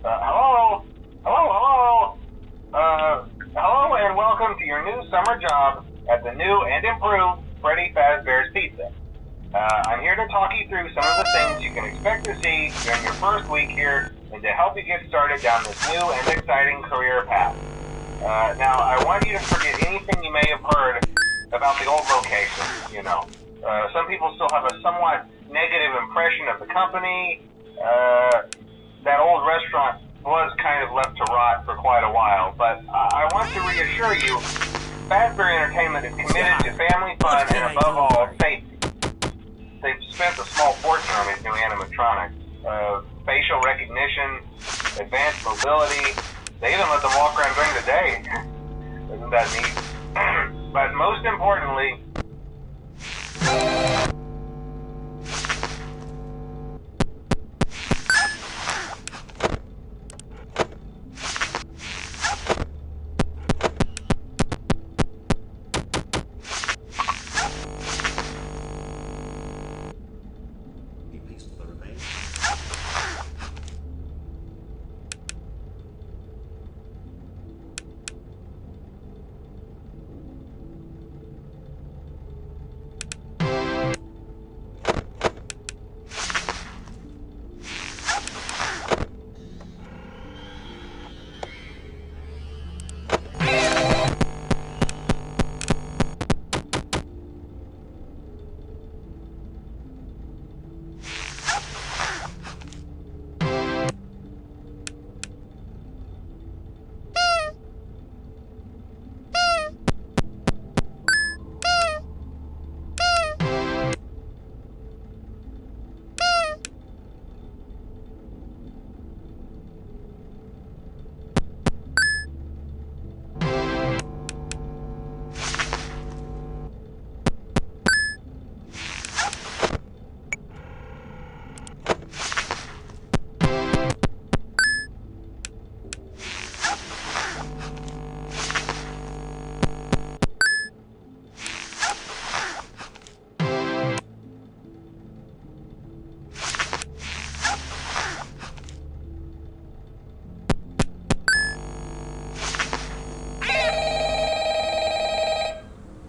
Hello? Hello? Hello and welcome to your new summer job at the new and improved Freddy Fazbear's Pizza. I'm here to talk you through some of the things you can expect to see during your first week here and to help you get started down this new and exciting career path. Now, I want you to forget anything you may have heard about the old location, some people still have a somewhat negative impression of the company. That old restaurant was kind of left to rot for quite a while, but I want to reassure you, Fazbear Entertainment is committed to family fun and above all, safety. They've spent a small fortune on these new animatronics. Facial recognition, advanced mobility, they even let them walk around during the day. Isn't that neat? But most importantly,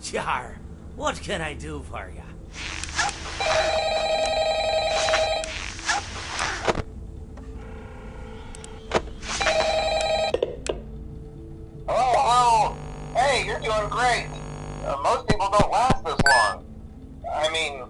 Char, what can I do for you? hello? Hey, you're doing great. Most people don't last this long. I mean,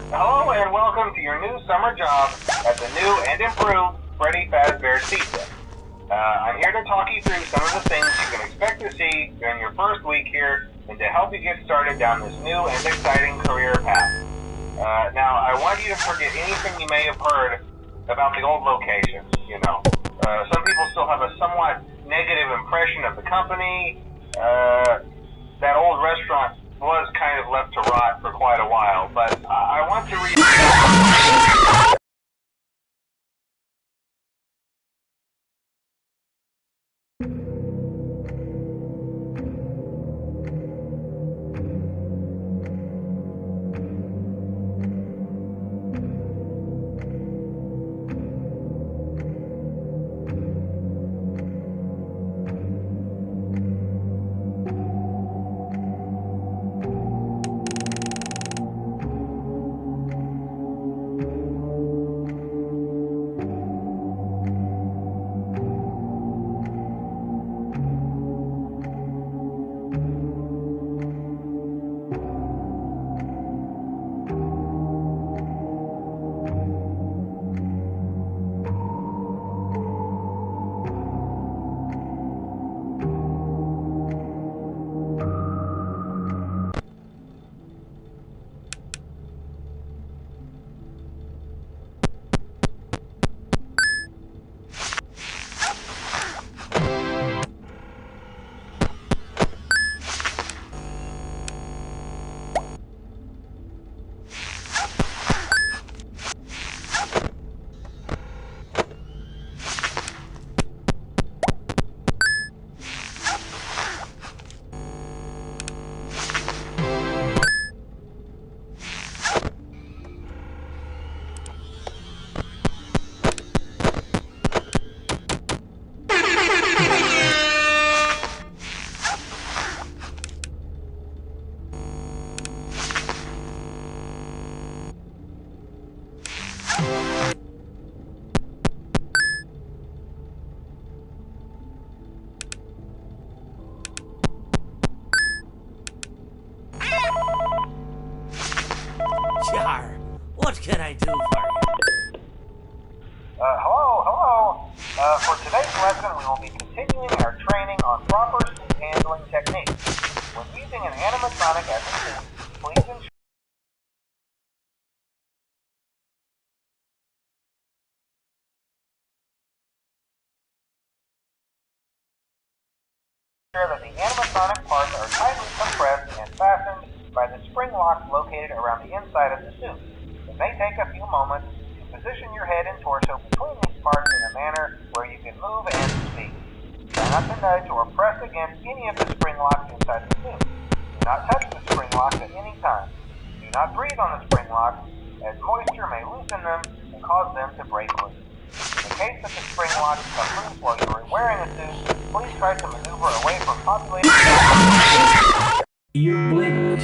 hello and welcome to your new summer job at the new and improved Freddy Fazbear's Pizza. I'm here to talk you through some of the things you can expect to see during your first week here and to help you get started down this new and exciting career path. Now, I want you to forget anything you may have heard about the old location, Some people still have a somewhat negative impression of the company. That old restaurant was kind of left to rot for quite a while, but I want to read. Char, what can I do for you? Hello. For today's lesson, we will be continuing our training on proper suit handling techniques. When using an animatronic as a suit, please ensure that the animatronic parts are tightly compressed and fastened by the spring locks located around the inside of the suit. It may take a few moments to position your head and torso between these parts in a manner where you can move and speak. Try not to nudge or press against any of the spring locks inside the suit. Do not touch the spring locks at any time. Do not breathe on the spring locks, as moisture may loosen them and cause them to break loose. In the case that the spring locks come loose while you are wearing a suit, please try to maneuver away from populated areas. Ear Blend.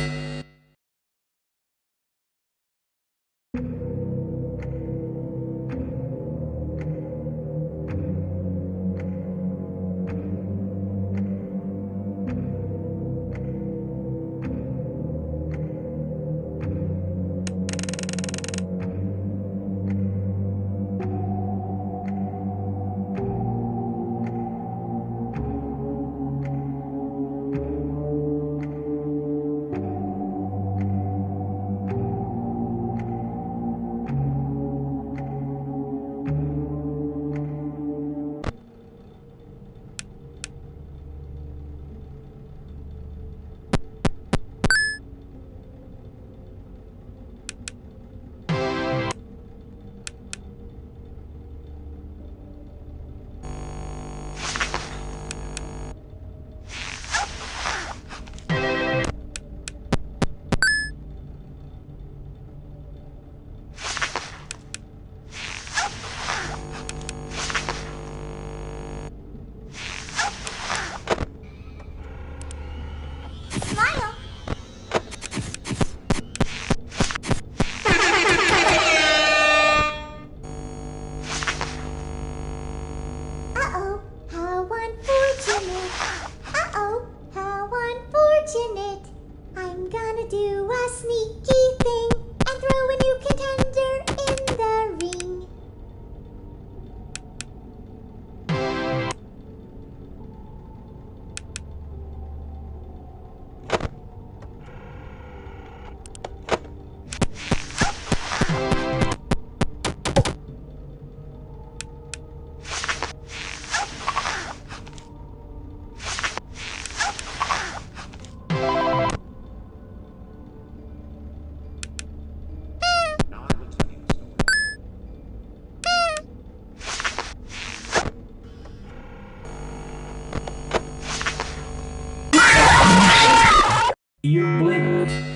You're blaming it.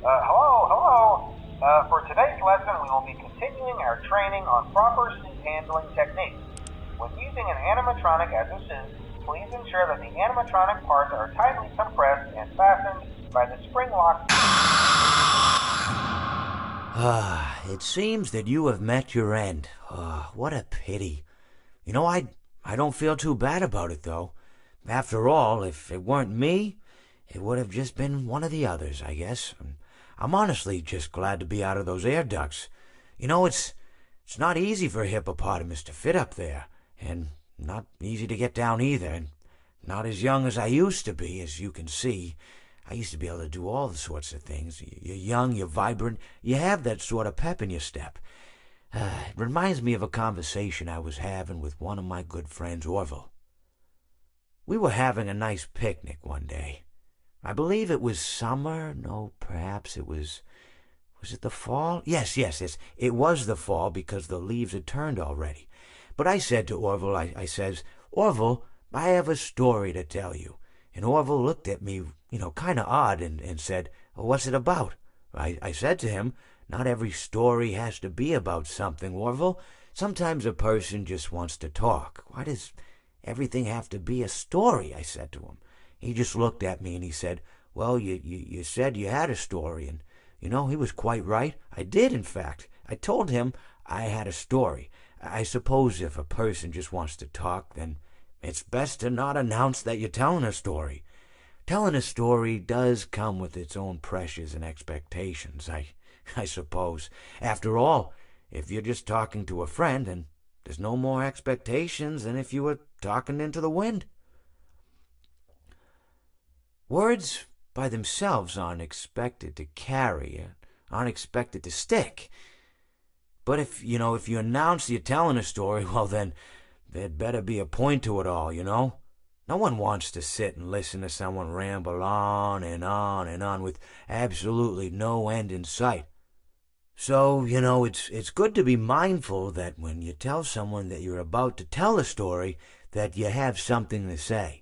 Hello. For today's lesson, we will be continuing our training on proper suit handling techniques. When using an animatronic as a suit, please ensure that the animatronic parts are tightly compressed and fastened by the spring lock. It seems that you have met your end. What a pity. You know, I don't feel too bad about it, though. After all, if it weren't me, it would have just been one of the others, I guess. I'm honestly just glad to be out of those air ducts. You know, it's not easy for a hippopotamus to fit up there, and not easy to get down either, and not as young as I used to be, as you can see. I used to be able to do all sorts of things. You're young, you're vibrant, you have that sort of pep in your step. It reminds me of a conversation I was having with one of my good friends, Orville. We were having a nice picnic one day. I believe it was summer. No, perhaps it was... Was it the fall? Yes. It was the fall because the leaves had turned already. But I said to Orville, I says, Orville, I have a story to tell you. And Orville looked at me, kind of odd and said, what's it about? I said to him, not every story has to be about something, Orville. Sometimes a person just wants to talk. Why does everything have to be a story? I said to him. He just looked at me and he said, well, you said you had a story. And, he was quite right. I did, in fact. I told him I had a story. I suppose if a person just wants to talk, then it's best to not announce that you're telling a story. Telling a story does come with its own pressures and expectations, I suppose. After all, if you're just talking to a friend, then there's no more expectations than if you were talking into the wind. Words by themselves aren't expected to carry, aren't expected to stick. But if you announce you're telling a story, well then, there'd better be a point to it all, No one wants to sit and listen to someone ramble on and on and on with absolutely no end in sight. So, it's good to be mindful that when you tell someone that you're about to tell a story, that you have something to say.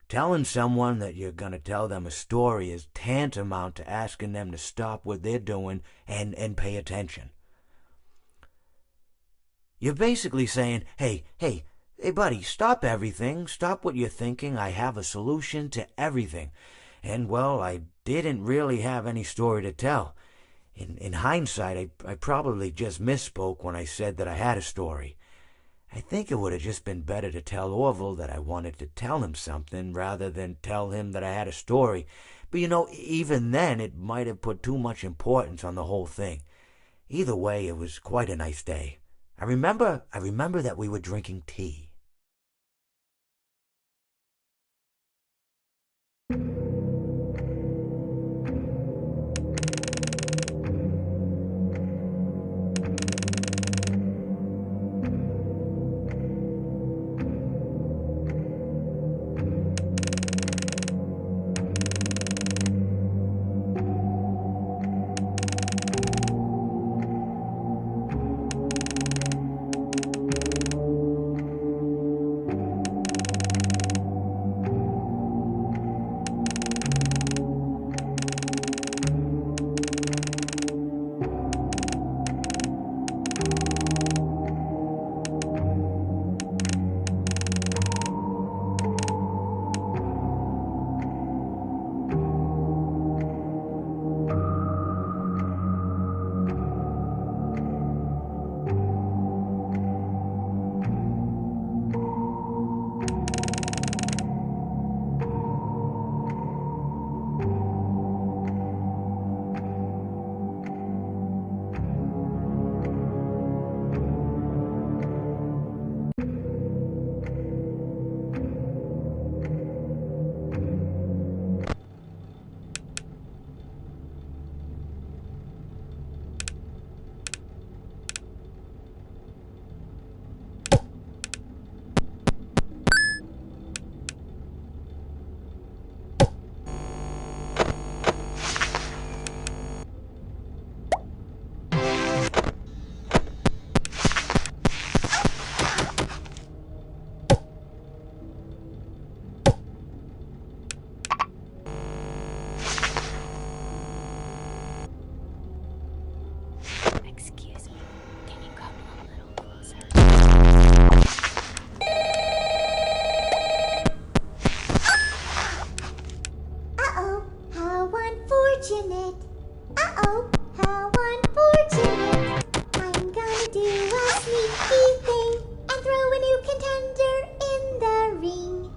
Telling someone that you're going to tell them a story is tantamount to asking them to stop what they're doing and pay attention. You're basically saying, hey, buddy, stop everything. Stop what you're thinking. I have a solution to everything. And, well, I didn't really have any story to tell. In hindsight, I probably just misspoke when I said that I had a story. I think it would have just been better to tell Orville that I wanted to tell him something rather than tell him that I had a story. But even then, it might have put too much importance on the whole thing. Either way, it was quite a nice day. I remember that we were drinking tea. Excuse me, can you come a little closer? Uh-oh, how unfortunate. Uh-oh, how unfortunate. I'm gonna do a sneaky thing and throw a new contender in the ring.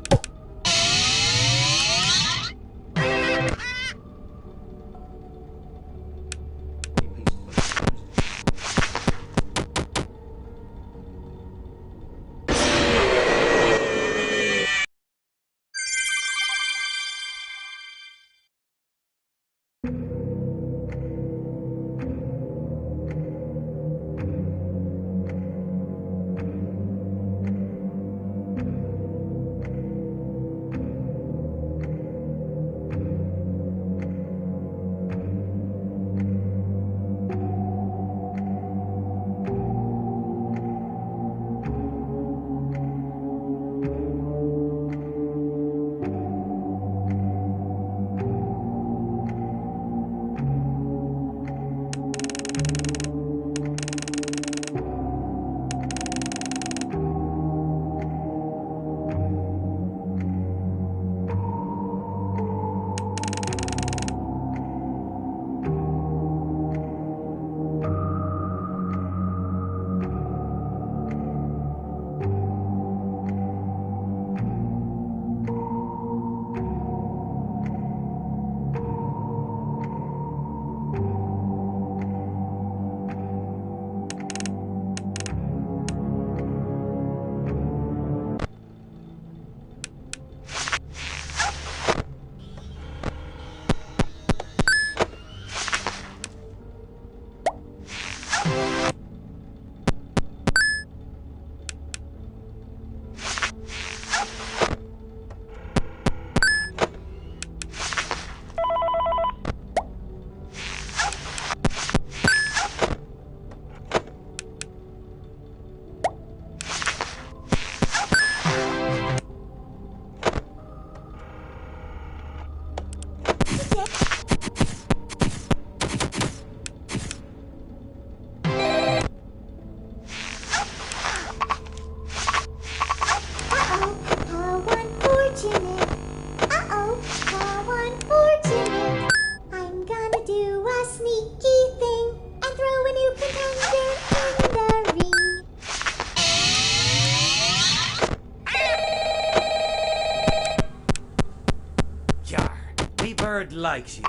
bird likes you,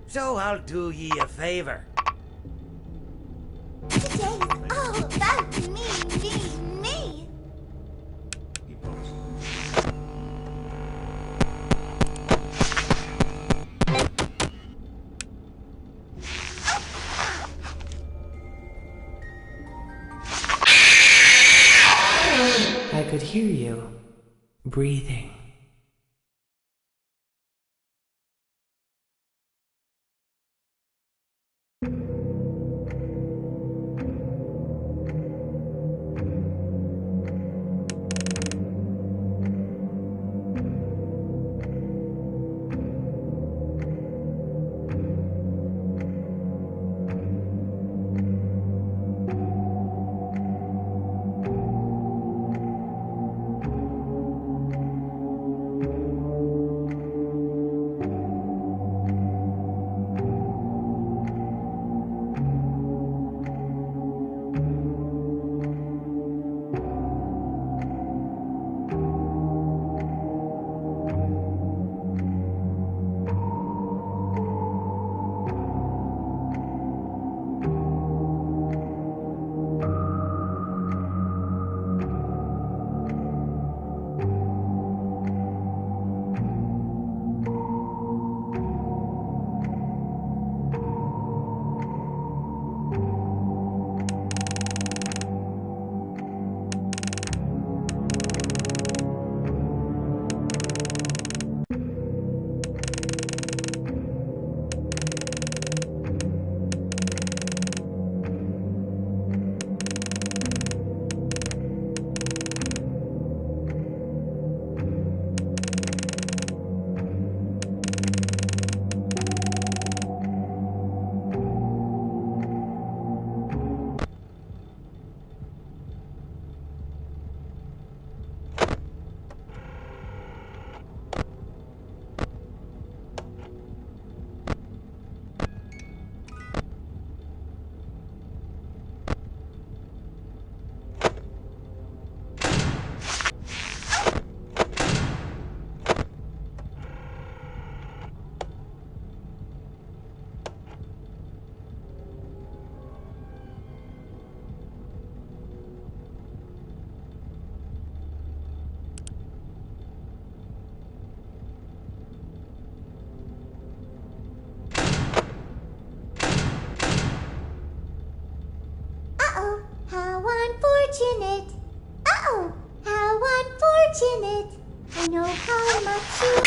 so I'll do ye a favor. Today's all about me, me, me. I could hear you breathing. Uh-oh, how unfortunate. Uh-oh, how unfortunate. I know how much you...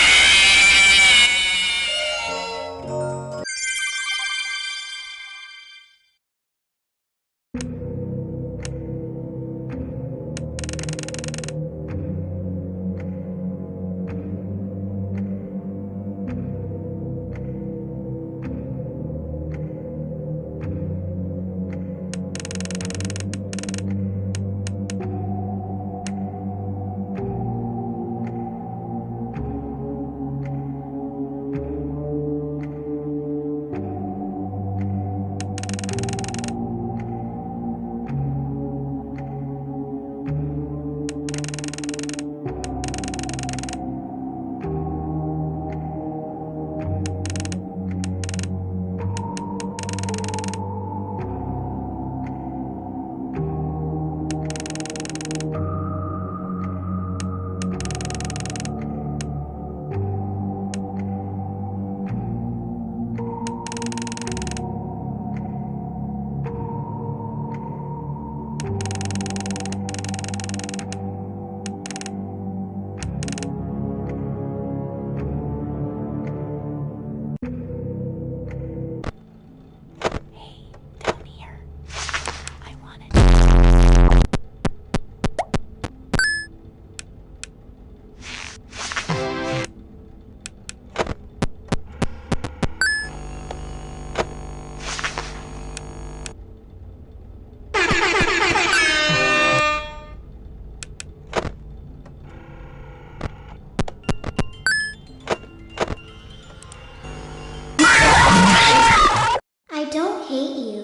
Hey, down here. I wanted. I don't hate you.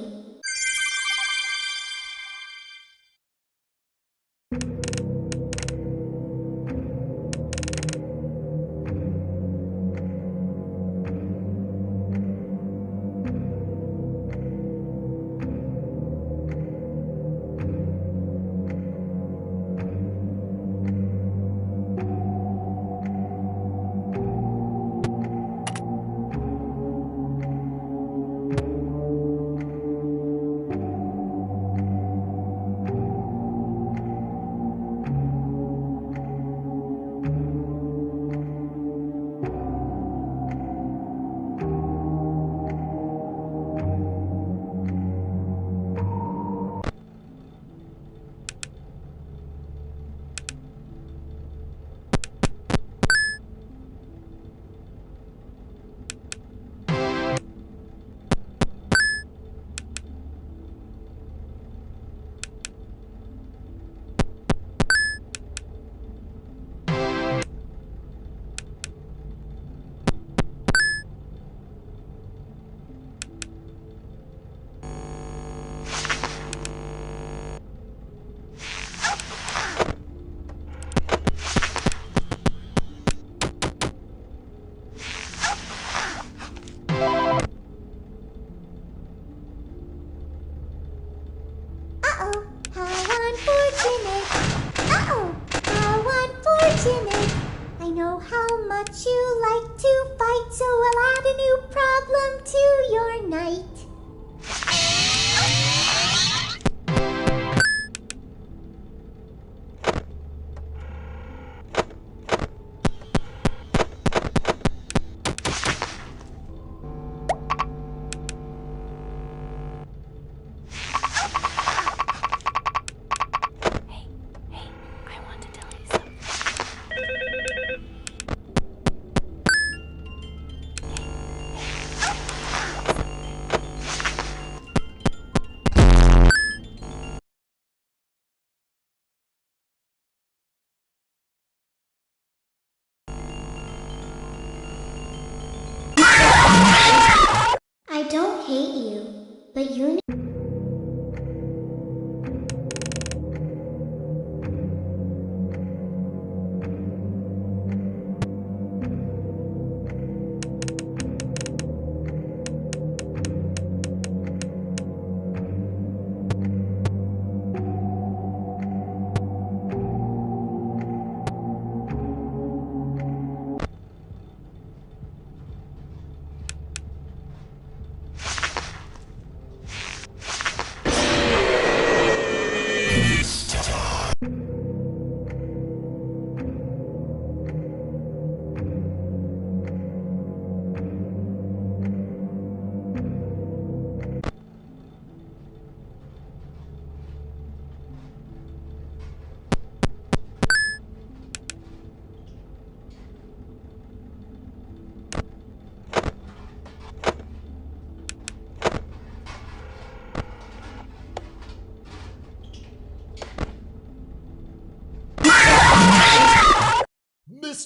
hate you, but you're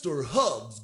Mr. Hubs.